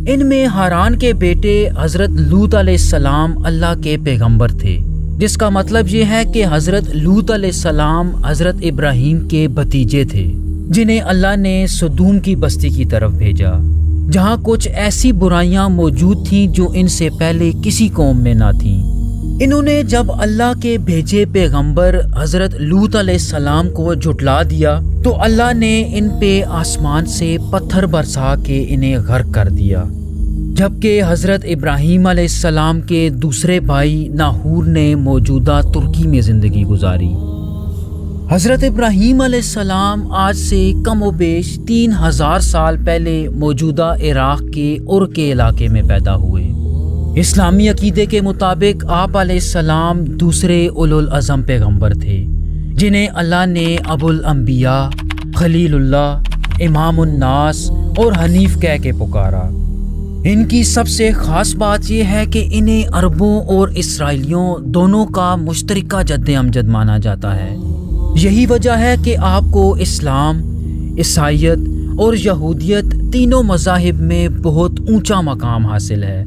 ان میں ہاران کے بیٹے حضرت لوط علیہ السلام اللہ کے پیغمبر تھے، جس کا مطلب یہ ہے کہ حضرت لوط علیہ السلام حضرت ابراہیم کے بھتیجے تھے، جنہیں اللہ نے سدوم کی بستی کی طرف بھیجا، جہاں کچھ ایسی برائیاں موجود تھیں جو ان سے پہلے کسی قوم میں نہ تھیں۔ انہوں نے جب اللہ کے بھیجے پیغمبر حضرت لوط علیہ السلام کو جھٹلا دیا تو اللہ نے ان پہ آسمان سے پتھر برسا کے انہیں غرق کر دیا، جبکہ حضرت ابراہیم علیہ السلام کے دوسرے بھائی ناہور نے موجودہ ترکی میں زندگی گزاری۔ حضرت ابراہیم علیہ السلام آج سے کم و بیش 3000 سال پہلے موجودہ عراق کے ار کے علاقے میں پیدا ہوئے۔ اسلامی عقیدے کے مطابق آپ علیہ السلام دوسرے اولو العزم پیغمبر تھے، جنہیں اللہ نے ابو الانبیاء، خلیل اللہ، امام الناس اور حنیف کہہ کے پکارا۔ ان کی سب سے خاص بات یہ ہے کہ انہیں عربوں اور اسرائیلیوں دونوں کا مشترکہ جد امجد مانا جاتا ہے۔ یہی وجہ ہے کہ آپ کو اسلام، عیسائیت اور یہودیت تینوں مذاہب میں بہت اونچا مقام حاصل ہے۔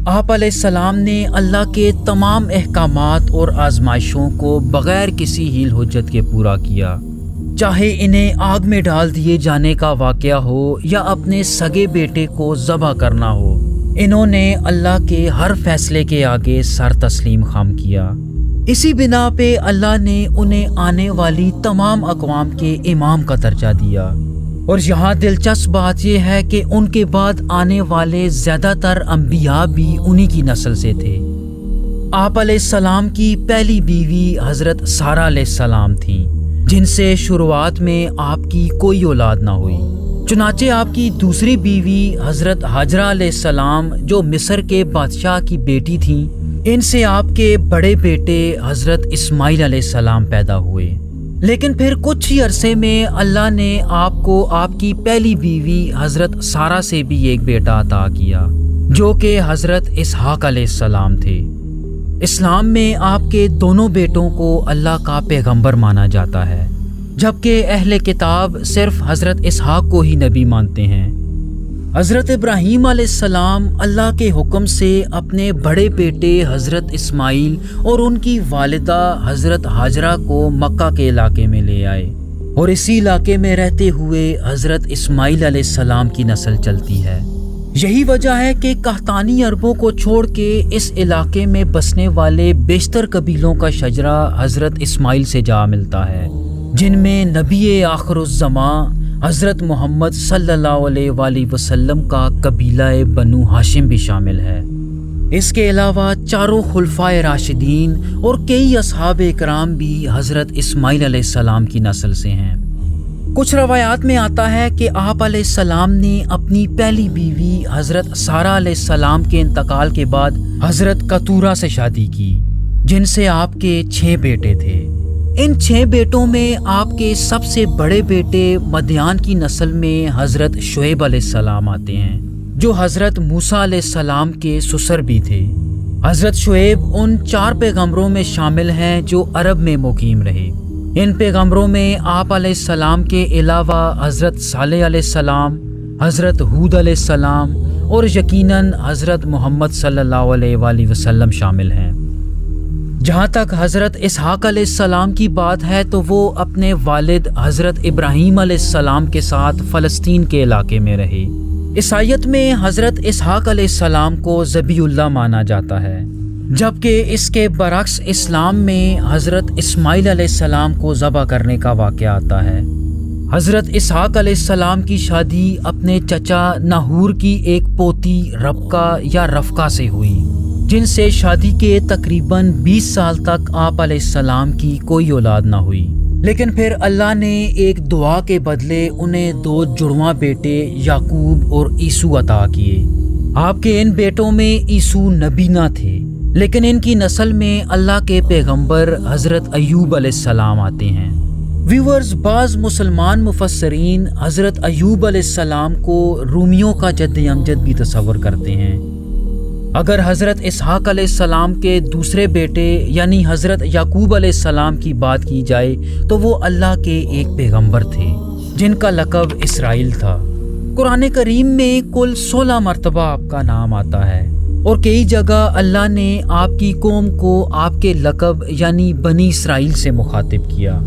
آپ علیہ السلام نے اللہ کے تمام احکامات اور آزمائشوں کو بغیر کسی ہیل حجت کے پورا کیا، چاہے انہیں آگ میں ڈال دیے جانے کا واقعہ ہو یا اپنے سگے بیٹے کو ذبح کرنا ہو، انہوں نے اللہ کے ہر فیصلے کے آگے سر تسلیم خم کیا۔ اسی بنا پہ اللہ نے انہیں آنے والی تمام اقوام کے امام کا درجہ دیا، اور یہاں دلچسپ بات یہ ہے کہ ان کے بعد آنے والے زیادہ تر انبیاء بھی انہی کی نسل سے تھے۔ آپ علیہ السلام کی پہلی بیوی حضرت سارہ علیہ السلام تھیں، جن سے شروعات میں آپ کی کوئی اولاد نہ ہوئی۔ چنانچہ آپ کی دوسری بیوی حضرت ہاجرہ علیہ السلام، جو مصر کے بادشاہ کی بیٹی تھیں، ان سے آپ کے بڑے بیٹے حضرت اسماعیل علیہ السلام پیدا ہوئے۔ لیکن پھر کچھ ہی عرصے میں اللہ نے آپ کو آپ کی پہلی بیوی حضرت سارہ سے بھی ایک بیٹا عطا کیا، جو کہ حضرت اسحاق علیہ السلام تھے۔ اسلام میں آپ کے دونوں بیٹوں کو اللہ کا پیغمبر مانا جاتا ہے، جبکہ اہل کتاب صرف حضرت اسحاق کو ہی نبی مانتے ہیں۔ حضرت ابراہیم علیہ السلام اللہ کے حکم سے اپنے بڑے بیٹے حضرت اسماعیل اور ان کی والدہ حضرت ہاجرہ کو مکہ کے علاقے میں لے آئے، اور اسی علاقے میں رہتے ہوئے حضرت اسماعیل علیہ السلام کی نسل چلتی ہے۔ یہی وجہ ہے کہ قحطانی عربوں کو چھوڑ کے اس علاقے میں بسنے والے بیشتر قبیلوں کا شجرہ حضرت اسماعیل سے جا ملتا ہے، جن میں نبی آخر الزمان حضرت محمد صلی اللہ علیہ وآلہ وسلم کا قبیلہ بنو ہاشم بھی شامل ہے۔ اس کے علاوہ چاروں خلفائے راشدین اور کئی اصحاب اکرام بھی حضرت اسماعیل علیہ السلام کی نسل سے ہیں۔ کچھ روایات میں آتا ہے کہ آپ علیہ السلام نے اپنی پہلی بیوی حضرت سارہ علیہ السلام کے انتقال کے بعد حضرت کتورہ سے شادی کی، جن سے آپ کے 6 بیٹے تھے۔ ان 6 بیٹوں میں آپ کے سب سے بڑے بیٹے مدیان کی نسل میں حضرت شعیب علیہ السلام آتے ہیں، جو حضرت موسیٰ علیہ السلام کے سسر بھی تھے۔ حضرت شعیب ان 4 پیغمبروں میں شامل ہیں جو عرب میں مقیم رہے۔ ان پیغمبروں میں آپ علیہ السلام کے علاوہ حضرت صالح علیہ السلام، حضرت ہود علیہ السلام اور یقیناً حضرت محمد صلی اللہ علیہ وآلہ وسلم شامل ہیں۔ جہاں تک حضرت اسحاق علیہ السلام کی بات ہے تو وہ اپنے والد حضرت ابراہیم علیہ السلام کے ساتھ فلسطین کے علاقے میں رہے۔ عیسائیت میں حضرت اسحاق علیہ السلام کو ذبیح اللہ مانا جاتا ہے، جبکہ اس کے برعکس اسلام میں حضرت اسماعیل علیہ السلام کو ذبح کرنے کا واقعہ آتا ہے۔ حضرت اسحاق علیہ السلام کی شادی اپنے چچا ناہور کی ایک پوتی ربقہ یا رفقہ سے ہوئی، جن سے شادی کے تقریباً 20 سال تک آپ علیہ السلام کی کوئی اولاد نہ ہوئی۔ لیکن پھر اللہ نے ایک دعا کے بدلے انہیں 2 جڑواں بیٹے یعقوب اور عیسو عطا کیے۔ آپ کے ان بیٹوں میں عیسو نبی نہ تھے، لیکن ان کی نسل میں اللہ کے پیغمبر حضرت ایوب علیہ السلام آتے ہیں۔ ویورز، بعض مسلمان مفسرین حضرت ایوب علیہ السلام کو رومیوں کا جد امجد بھی تصور کرتے ہیں۔ اگر حضرت اسحاق علیہ السلام کے دوسرے بیٹے یعنی حضرت یعقوب علیہ السلام کی بات کی جائے تو وہ اللہ کے ایک پیغمبر تھے جن کا لقب اسرائیل تھا۔ قرآن کریم میں کل 16 مرتبہ آپ کا نام آتا ہے اور کئی جگہ اللہ نے آپ کی قوم کو آپ کے لقب یعنی بنی اسرائیل سے مخاطب کیا۔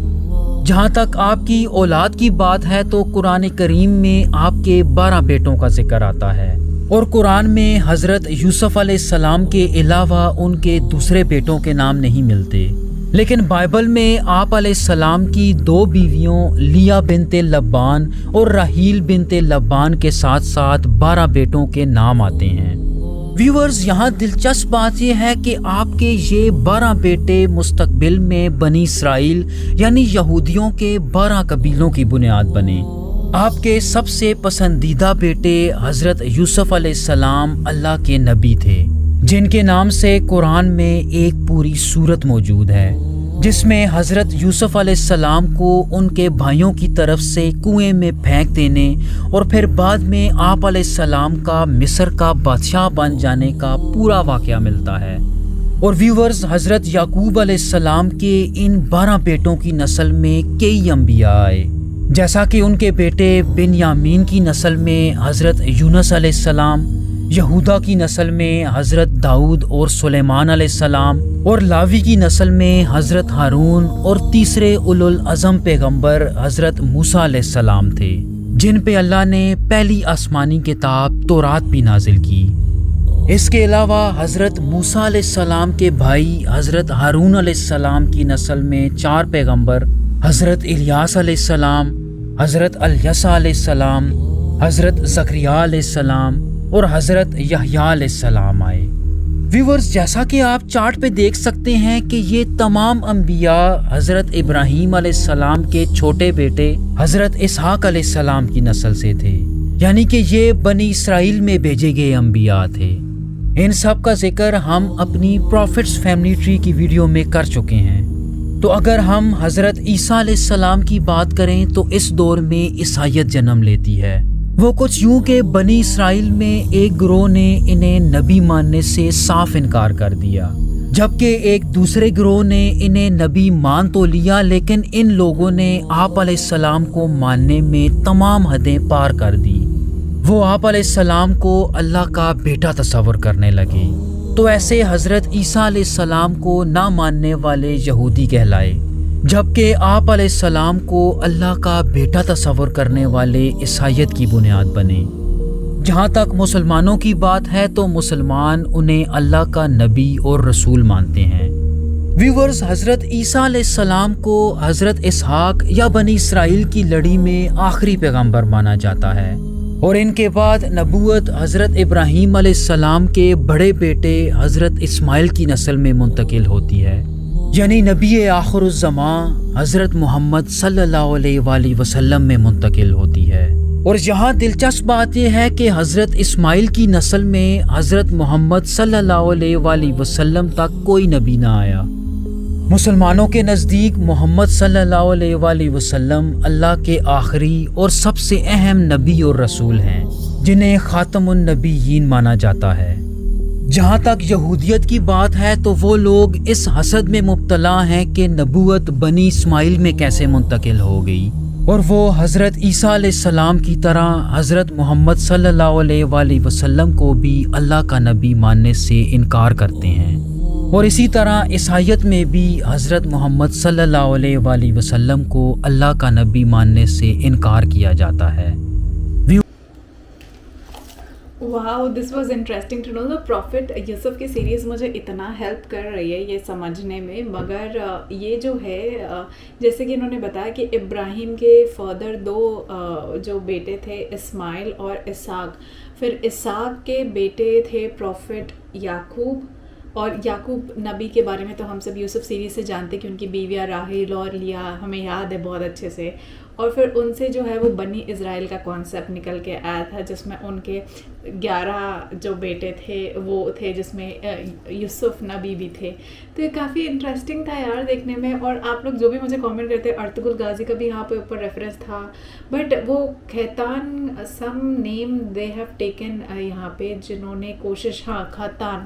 جہاں تک آپ کی اولاد کی بات ہے تو قرآن کریم میں آپ کے 12 بیٹوں کا ذکر آتا ہے اور قرآن میں حضرت یوسف علیہ السلام کے علاوہ ان کے دوسرے بیٹوں کے نام نہیں ملتے، لیکن بائبل میں آپ علیہ السلام کی 2 بیویوں لیا بنت لبان اور راحیل بنت لبان کے ساتھ ساتھ 12 بیٹوں کے نام آتے ہیں۔ ویورز، یہاں دلچسپ بات یہ ہے کہ آپ کے یہ 12 بیٹے مستقبل میں بنی اسرائیل یعنی یہودیوں کے 12 قبیلوں کی بنیاد بنے۔ آپ کے سب سے پسندیدہ بیٹے حضرت یوسف علیہ السلام اللہ کے نبی تھے، جن کے نام سے قرآن میں ایک پوری سورت موجود ہے جس میں حضرت یوسف علیہ السلام کو ان کے بھائیوں کی طرف سے کنویں میں پھینک دینے اور پھر بعد میں آپ علیہ السلام کا مصر کا بادشاہ بن جانے کا پورا واقعہ ملتا ہے۔ اور ویورز، حضرت یعقوب علیہ السلام کے ان 12 بیٹوں کی نسل میں کئی انبیاء آئے، جیسا کہ ان کے بیٹے بنیامین کی نسل میں حضرت یونس علیہ السلام، یہودا کی نسل میں حضرت داؤد اور سلیمان علیہ السلام، اور لاوی کی نسل میں حضرت ہارون، اور تیسرے اولو العزم پیغمبر حضرت موسیٰ علیہ السلام تھے، جن پہ اللہ نے پہلی آسمانی کتاب تورات بھی نازل کی۔ اس کے علاوہ حضرت موسیٰ علیہ السلام کے بھائی حضرت ہارون علیہ السلام کی نسل میں 4 پیغمبر حضرت الیاس علیہ السلام، حضرت الیسع علیہ السلام، حضرت زکریا علیہ السلام اور حضرت یحییٰ علیہ السلام آئے۔ ویورز، جیسا کہ آپ چارٹ پہ دیکھ سکتے ہیں کہ یہ تمام انبیاء حضرت ابراہیم علیہ السلام کے چھوٹے بیٹے حضرت اسحاق علیہ السلام کی نسل سے تھے، یعنی کہ یہ بنی اسرائیل میں بھیجے گئے انبیاء تھے۔ ان سب کا ذکر ہم اپنی پروفٹس فیملی ٹری کی ویڈیو میں کر چکے ہیں۔ تو اگر ہم حضرت عیسیٰ علیہ السلام کی بات کریں تو اس دور میں عیسائیت جنم لیتی ہے۔ وہ کچھ یوں کہ بنی اسرائیل میں ایک گروہ نے انہیں نبی ماننے سے صاف انکار کر دیا، جبکہ ایک دوسرے گروہ نے انہیں نبی مان تو لیا، لیکن ان لوگوں نے آپ علیہ السلام کو ماننے میں تمام حدیں پار کر دی۔ وہ آپ علیہ السلام کو اللہ کا بیٹا تصور کرنے لگے، تو ایسے حضرت عیسیٰ علیہ السلام کو نہ ماننے والے یہودی کہلائے، جبکہ آپ علیہ السلام کو اللہ کا بیٹا تصور کرنے والے عیسائیت کی بنیاد بنے۔ جہاں تک مسلمانوں کی بات ہے تو مسلمان انہیں اللہ کا نبی اور رسول مانتے ہیں۔ ویورز، حضرت عیسیٰ علیہ السلام کو حضرت اسحاق یا بنی اسرائیل کی لڑی میں آخری پیغمبر مانا جاتا ہے، اور ان کے بعد نبوت حضرت ابراہیم علیہ السلام کے بڑے بیٹے حضرت اسماعیل کی نسل میں منتقل ہوتی ہے، یعنی نبی آخر الزمان حضرت محمد صلی اللہ علیہ وآلہ وسلم میں منتقل ہوتی ہے۔ اور یہاں دلچسپ بات یہ ہے کہ حضرت اسماعیل کی نسل میں حضرت محمد صلی اللہ علیہ وآلہ وسلم تک کوئی نبی نہ آیا۔ مسلمانوں کے نزدیک محمد صلی اللہ علیہ وآلہ وسلم اللہ کے آخری اور سب سے اہم نبی اور رسول ہیں، جنہیں خاتم النبیین مانا جاتا ہے۔ جہاں تک یہودیت کی بات ہے تو وہ لوگ اس حسد میں مبتلا ہیں کہ نبوت بنی اسماعیل میں کیسے منتقل ہو گئی، اور وہ حضرت عیسیٰ علیہ السلام کی طرح حضرت محمد صلی اللہ علیہ وآلہ وسلم کو بھی اللہ کا نبی ماننے سے انکار کرتے ہیں۔ اور اسی طرح عیسائیت میں بھی حضرت محمد صلی اللہ علیہ وآلہ وسلم کو اللہ کا نبی ماننے سے انکار کیا جاتا ہے۔ Wow, this was interesting to know. The prophet Yusuf کی سیریز مجھے اتنا ہیلپ کر رہی ہے یہ سمجھنے میں، مگر یہ جو ہے جیسے کہ انہوں نے بتایا کہ ابراہیم کے فادر 2 جو بیٹے تھے اسماعیل اور اسحاق، پھر اسحاق کے بیٹے تھے پروفٹ یعقوب، اور یعقوب نبی کے بارے میں تو ہم سب یوسف سیریز سے جانتے کہ ان کی بیویاں راحیل اور لیا ہمیں یاد ہے بہت اچھے سے، اور پھر ان سے جو ہے وہ بنی اسرائیل کا کانسیپٹ نکل کے آیا تھا، جس میں ان کے 11 جو بیٹے تھے وہ تھے، جس میں یوسف نبی بھی تھے۔ تو یہ کافی انٹرسٹنگ تھا یار دیکھنے میں، اور آپ لوگ جو بھی مجھے کامنٹ کرتے ارطغرل غازی کا بھی یہاں پہ اوپر ریفرنس تھا، بٹ وہ کھیتان سم نیم دے ہیو ٹیکن یہاں پہ، جنہوں نے کوشش، ہاں کھتان